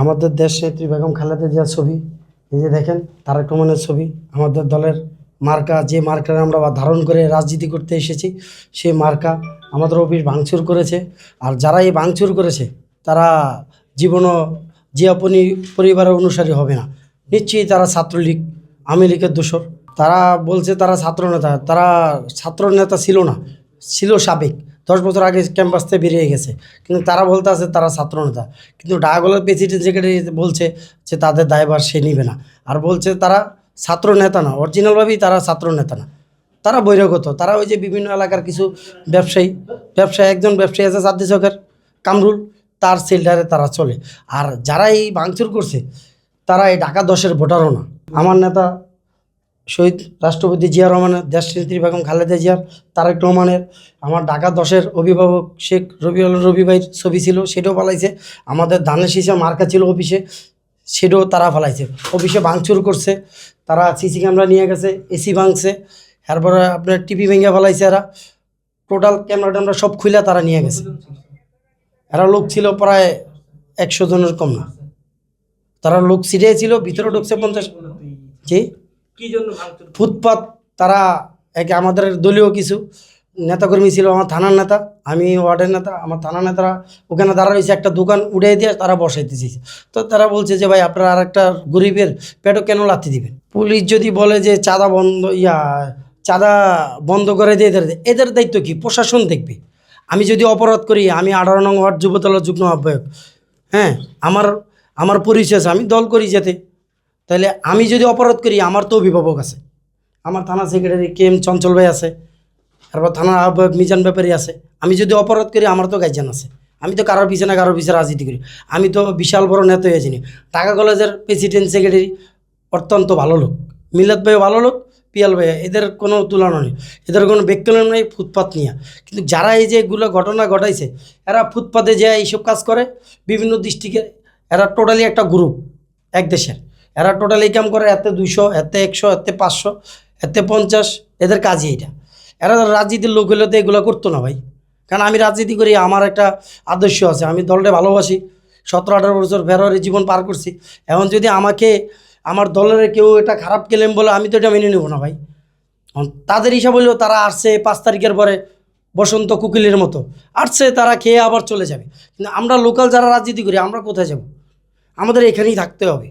আমাদের দেশ নেত্রী বেগম খালেদা জিয়ার ছবি, এই যে দেখেন তারেক রহমানের ছবি। আমাদের দলের মার্কা, যে মার্কা আমরা ধারণ করে রাজনীতি করতে এসেছি, সেই মার্কা আমাদের অফিস ভাঙচুর করেছে। আর যারা এই ভাঙচুর করেছে তারা জীবনও জিয়া পরিবারের অনুসারী হবে না, নিশ্চয়ই তারা ছাত্রলীগ, আওয়ামী লীগের দোসর। তারা বলছে তারা ছাত্রনেতা, তারা ছাত্রনেতা ছিল না, ছিল সাবেক, 10 বছর আগে ক্যাম্পাস থেকে বেরিয়ে গেছে, কিন্তু তারা বলতে আছে তারা ছাত্রনেতা। কিন্তু ডায়াগোলার প্রেসিডেন্ট সেক্রেটারি বলছে যে তাদের দায়ভার সে নিবে না, আর বলছে তারা ছাত্র নেতা না, অরিজিনালভাবেই তারা ছাত্র নেতা না, তারা বহিরাগত। তারা ওই যে বিভিন্ন এলাকার কিছু ব্যবসায়ী একজন ব্যবসায়ী আছে চাঁদনি চকের, কামরুল, তার সেল্টারে তারা চলে। আর যারা এই ভাঙচুর করছে তারা এই ঢাকা 10-এর ভোটারও না। আমার নেতা শহীদ রাষ্ট্রপতি জিয়া রহমানের, দেশনেত্রী বেগম খালেদা জিয়ার, তারেক রহমানের, আমার ঢাকা 10-এর অভিভাবক শেখ রবি ভাইয়ের ছবি ছিল, সেটাও ফালাইছে। আমাদের ধানের শীষে মার্কা ছিল অফিসে, সেটাও তারা ফালাইছে। অফিসে ভাঙচুর করছে, তারা সিসি ক্যামেরা নিয়ে গেছে, এসি ভাঙছে, তারপরে আপনার টিভি ভেঙে ফেলাইছে। এরা টোটাল ক্যামেরা ট্যামেরা সব খুলে তারা নিয়ে গেছে। এরা লোক ছিল প্রায় 100 জনের কম না। তারা লোক সিরিয়ে ছিল, ভিতরে ঢুকছে 50। জি, ফুটপাত তারা আমাদের দলীয় কিছু নেতাকর্মী ছিল, আমার থানার নেতা, আমি ওয়ার্ডের নেতা, আমার থানার নেতারা ওখানে দাঁড়া রয়েছে, একটা দোকান উড়িয়ে দিয়ে তারা বসাইতে চেয়েছে। তো তারা বলছে যে ভাই আপনারা আর একটা গরিবের পেটও কেন লাথি দিবেন? পুলিশ যদি বলে যে চাঁদা বন্ধ করে দিয়ে এদের দায়িত্ব কি? প্রশাসন দেখবে। আমি যদি অপরাধ করি, আমি 18 নং ওয়ার্ড যুবদলের যুগ্ম আহ্বায়ক, হ্যাঁ, আমার পরিচয় আছে, আমি দল করি যেতে। তাহলে আমি যদি অপরাধ করি, আমার তো অভিভাবক আছে, আমার থানা সেক্রেটারি KM চঞ্চল ভাই আছে, তারপর থানার আহ্বায়ক মিজান ব্যাপারী আছে। আমি যদি অপরাধ করি, আমার তো গাইজান আছে। আমি তো কারোর পিছনে রাজনীতি করি। আমি তো বিশাল বড় নেতা হয়ে যাইনি। ঢাকা কলেজের প্রেসিডেন্ট সেক্রেটারি অত্যন্ত ভালো লোক, মিলাদ ভাই ভালো লোক, পিয়াল ভাইয়া, এদের কোনো তুলনা নেই, এদের কোনো ব্যক্তিগত নেই ফুটপাত নিয়ে। কিন্তু যারা এই যে এগুলো ঘটনা ঘটাইছে, এরা ফুটপাতে যায় এইসব কাজ করে বিভিন্ন ডিস্ট্রিক্টে। এরা টোটালি একটা গ্রুপ, এক দেশের। এরা টোটালি কাম করে, এতে 200, এতে 100, এতে 500, এতে 50, এদের কাজই এটা। এরা রাজনীতির লোক হলে তো এগুলো করতো না ভাই। কারণ আমি রাজনীতি করি, আমার একটা আদর্শ আছে, আমি দলটা ভালোবাসি। 17-18 বছর ফেব্রুয়ারি জীবন পার করছি। এখন যদি আমাকে আমার দলের কেউ এটা খারাপ গেলেন বলে, আমি তো এটা মেনে নেব না ভাই। তাদের হিসাব হলেও তারা আসছে 5 তারিখের পরে বসন্ত কুকিলের মতো আসছে, তারা খেয়ে আবার চলে যাবে। কিন্তু আমরা লোকাল যারা রাজনীতি করি, আমরা কোথায় যাব? আমাদের এখানেই থাকতে হবে।